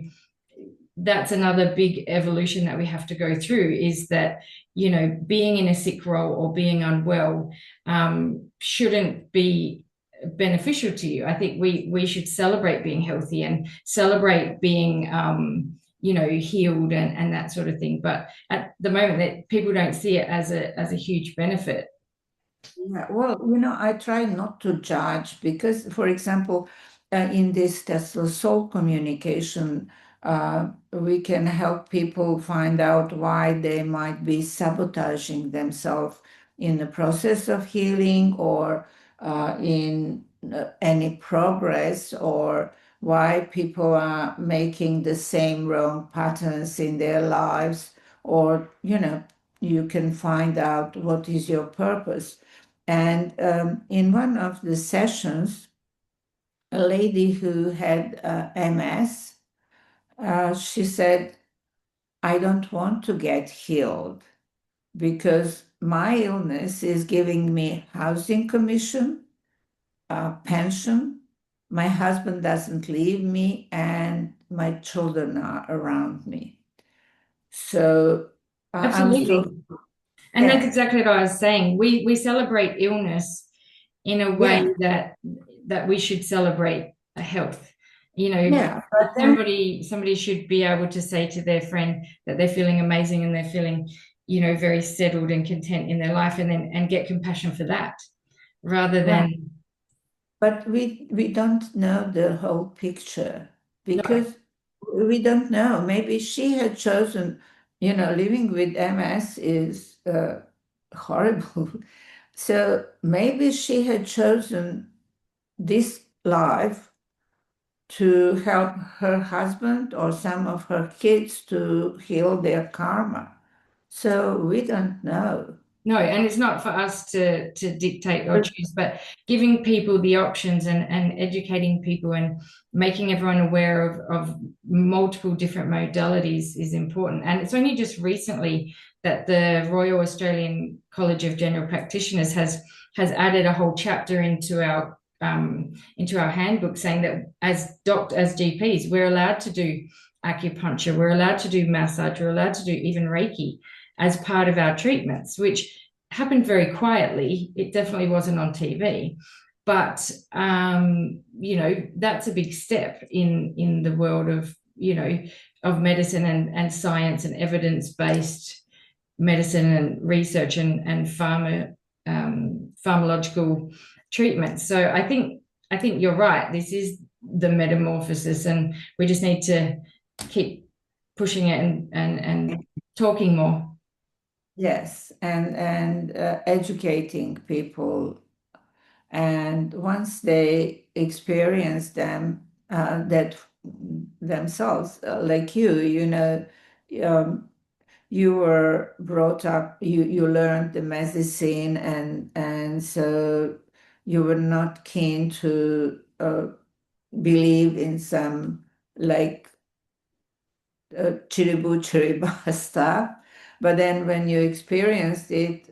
Speaker 1: that's another big evolution that we have to go through, is that being in a sick role or being unwell shouldn't be beneficial to you. I think we should celebrate being healthy and celebrate being healed and that sort of thing. But at the moment, that people don't see it as a huge benefit.
Speaker 2: Yeah, well, I try not to judge because, for example, in this Tesla soul communication, we can help people find out why they might be sabotaging themselves in the process of healing or in any progress, or why people are making the same wrong patterns in their lives, or, you can find out what is your purpose. And in one of the sessions, a lady who had MS, she said, I don't want to get healed because my illness is giving me housing commission, pension. My husband doesn't leave me, and my children are around me. So I was
Speaker 1: Absolutely.
Speaker 2: told,
Speaker 1: And that's
Speaker 2: yeah,
Speaker 1: exactly what I was saying. We celebrate illness in a way
Speaker 2: yeah,
Speaker 1: that we should celebrate health.
Speaker 2: yeah. But then,
Speaker 1: Somebody should be able to say to their friend that they're feeling amazing and they're feeling, very settled and content in their life, and get compassion for that rather
Speaker 2: right.
Speaker 1: than
Speaker 2: But we don't know the whole picture
Speaker 1: no.
Speaker 2: because we don't know. Maybe she had chosen, living with MS is horrible. So maybe she had chosen this life to help her husband or some of her kids to heal their karma. So we don't know.
Speaker 1: No, and it's not for us to dictate or choose, but giving people the options and educating people and making everyone aware of multiple different modalities is important. And it's only just recently that the Royal Australian College of General Practitioners has added a whole chapter into our handbook, saying that as GPs, we're allowed to do acupuncture, we're allowed to do massage, we're allowed to do even Reiki as part of our treatments, which happened very quietly. It definitely wasn't on TV, but that's a big step in the world of medicine and science and evidence-based medicine and research and pharmacological treatments. So I think you're right. This is the metamorphosis, and we just need to keep pushing it and talking more.
Speaker 2: Yes, and educating people, and once they experience that themselves, like um, you were brought up, you learned the medicine, and so you were not keen to believe in some like chiribu chiriba stuff. But then when you experienced it,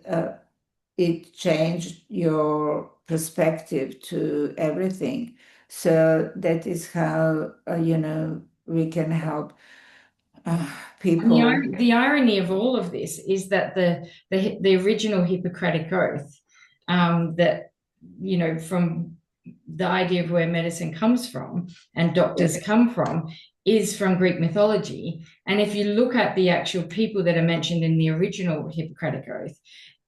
Speaker 2: it changed your perspective to everything. So that is how, we can help uh,
Speaker 1: And the,
Speaker 2: people.
Speaker 1: the irony of all of this is that the original Hippocratic Oath, that from the idea of where medicine comes from and doctors come from, is from Greek mythology. And if you look at the actual people that are mentioned in the original Hippocratic Oath,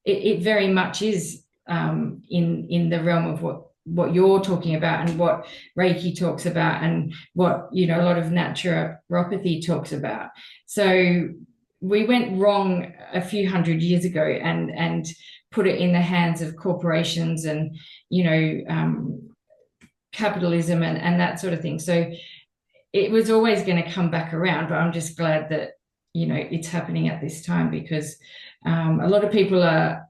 Speaker 1: it very much is in the realm of what what you're talking about and what Reiki talks about and what, you know, a lot of naturopathy talks about. So we went wrong a few hundred years ago and put it in the hands of corporations and, you know, capitalism and that sort of thing. So it was always going to come back around, but I'm just glad that, you know, it's happening at this time because a lot of people are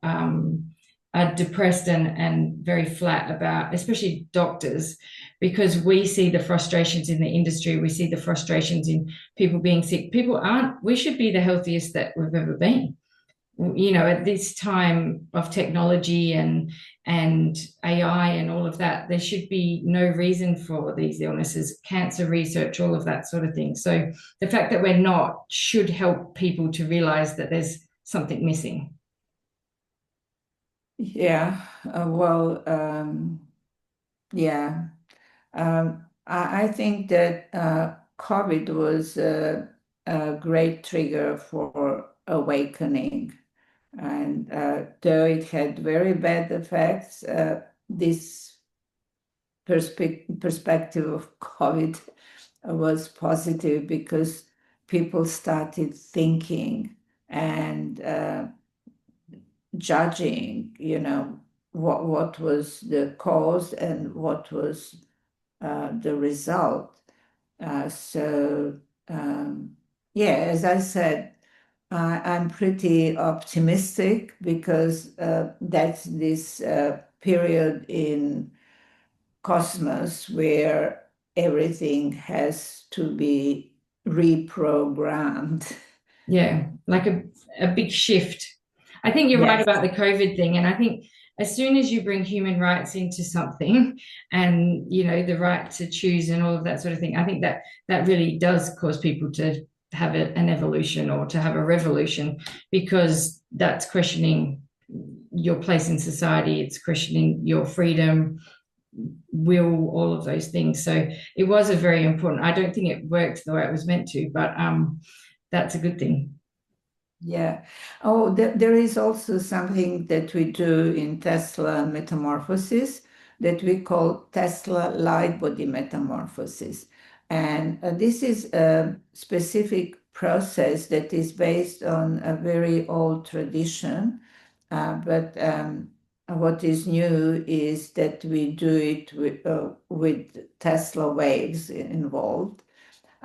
Speaker 1: depressed and very flat about, especially doctors, because we see the frustrations in the industry, we see the frustrations in people being sick. People aren't, we should be the healthiest that we've ever been. You know, at this time of technology and AI and all of that, there should be no reason for these illnesses, cancer research, all of that sort of thing. So the fact that we're not should help people to realize that there's something missing.
Speaker 2: Yeah, well, yeah. I think that COVID was a great trigger for awakening. And though it had very bad effects, this perspective of COVID was positive because people started thinking and judging, you know, what was the cause and what was the result. So, yeah, as I said, I'm pretty optimistic because that's this period in cosmos where everything has to be reprogrammed.
Speaker 1: Yeah, like a big shift. I think you're right
Speaker 2: Yes.
Speaker 1: about the COVID thing. And I think as soon as you bring human rights into something and, you know, the right to choose and all of that sort of thing, I think that that really does cause people to have an evolution or to have a revolution because that's questioning your place in society. It's questioning your freedom, will, all of those things. So it was a very important, I don't think it worked the way it was meant to, but that's a good thing.
Speaker 2: Yeah. Oh, there is also something that we do in Tesla Metamorphosis that we call Tesla light body metamorphosis. And this is a specific process that is based on a very old tradition. But what is new is that we do it with Tesla waves involved.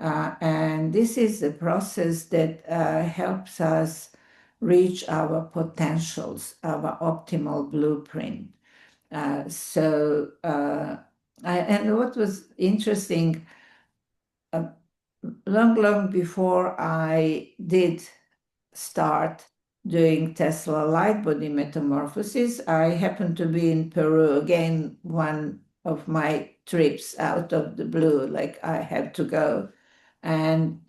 Speaker 2: And this is a process that helps us reach our potentials, our optimal blueprint. And what was interesting, uh, long before I did start doing Tesla light body metamorphosis, I happened to be in Peru again, one of my trips out of the blue, like I had to go. And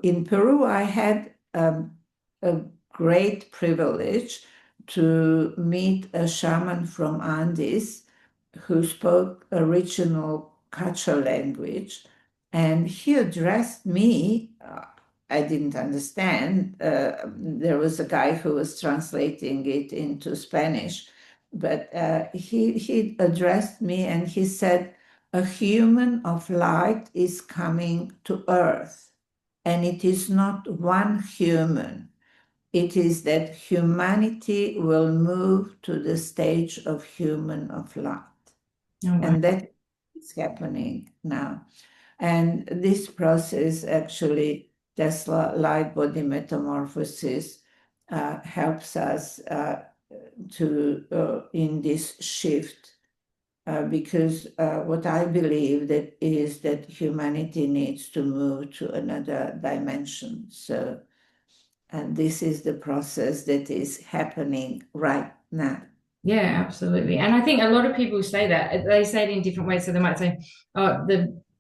Speaker 2: in Peru, I had a great privilege to meet a shaman from Andes who spoke original Quechua language, and he addressed me. I didn't understand. There was a guy who was translating it into Spanish, but he addressed me and he said, "A human of light is coming to Earth, and it is not one human. It is that humanity will move to the stage of human of light."
Speaker 1: Oh, wow.
Speaker 2: And that is happening now. And this process, actually, Tesla light body metamorphosis, helps us in this shift. Because what I believe that is that humanity needs to move to another dimension. So, and this is the process that is happening right now.
Speaker 1: Yeah, absolutely. And I think a lot of people say that. They say it in different ways. So they might say, oh,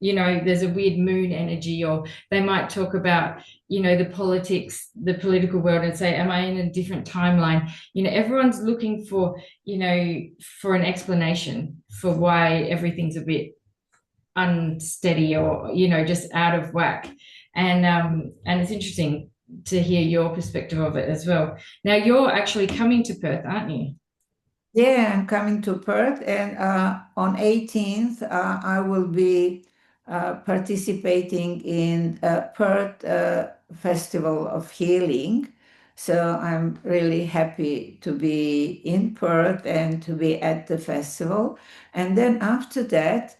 Speaker 1: you know, there's a weird moon energy, or they might talk about, you know, the politics, the political world and say, am I in a different timeline? You know, everyone's looking for, you know, for an explanation for why everything's a bit unsteady or, you know, just out of whack. And it's interesting to hear your perspective of it as well. Now you're actually coming to Perth, aren't you?
Speaker 2: Yeah, I'm coming to Perth, and on 18th, I will be participating in Perth Festival of Healing. So I'm really happy to be in Perth and to be at the festival. And then after that,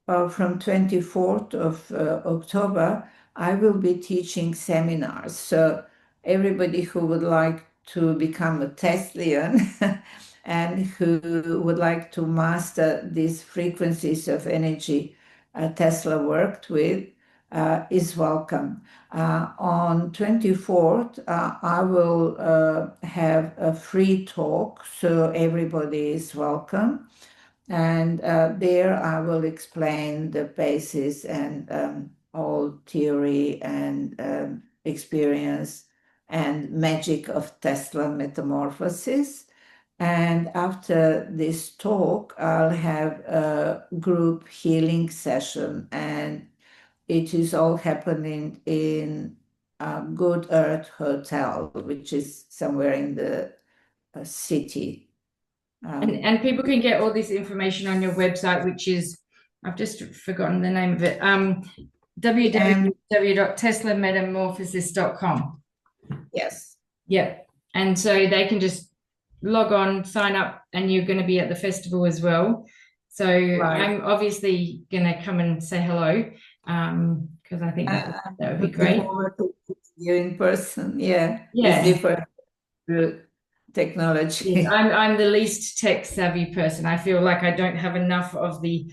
Speaker 2: from 24th of October, I will be teaching seminars. So everybody who would like to become a Teslian and who would like to master these frequencies of energy Tesla worked with is welcome. On 24th, I will have a free talk, so everybody is welcome. And there I will explain the basis and all theory and experience and magic of Tesla Metamorphosis. And after this talk, I'll have a group healing session, and it is all happening in Good Earth Hotel, which is somewhere in the city.
Speaker 1: And people can get all this information on your website, which is, I've just forgotten the name of it,
Speaker 2: And
Speaker 1: www.teslametamorphosis.com.
Speaker 2: yes.
Speaker 1: Yep. And so they can just log on, sign up, and you're going to be at the festival as well. So
Speaker 2: Right.
Speaker 1: I'm obviously going to come and say hello because I think that would be great.
Speaker 2: Forward to you in person. Yeah.
Speaker 1: Yeah.
Speaker 2: It's different technology.
Speaker 1: Yes, I'm the least tech savvy person. I feel like I don't have enough of the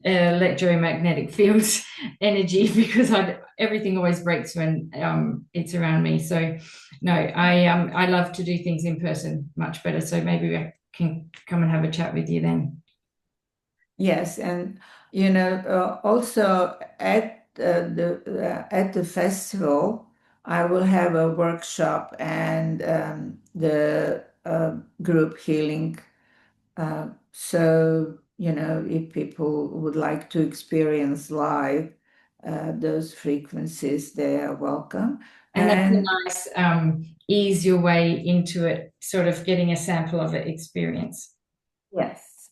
Speaker 1: electromagnetic fields energy because everything always breaks when it's around me. So no, I love to do things in person much better. So maybe I can come and have a chat with you then.
Speaker 2: Yes, and also at the festival, I will have a workshop and the group healing. So, if people would like to experience live those frequencies, they are welcome.
Speaker 1: And that's
Speaker 2: And
Speaker 1: a nice ease your way into it, sort of getting a sample of it experience.
Speaker 2: yes,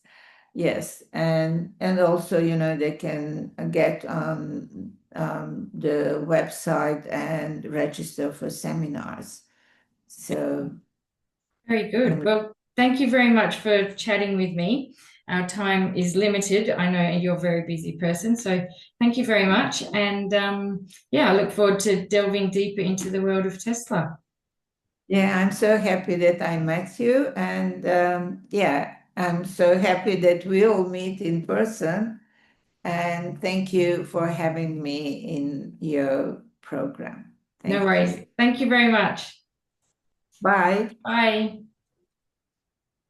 Speaker 2: yes, and also, they can get on the website and register for seminars. So,
Speaker 1: Very good. Well, thank you very much for chatting with me. Our time is limited. I know you're a very busy person, so thank you very much. And yeah, I look forward to delving deeper into the world of Tesla.
Speaker 2: yeah, I'm so happy that I met you, and yeah, I'm so happy that we'll meet in person. And thank you for having me in your program.
Speaker 1: No
Speaker 2: Thank
Speaker 1: worries.
Speaker 2: you.
Speaker 1: Thank you very much.
Speaker 2: Bye.
Speaker 1: Bye.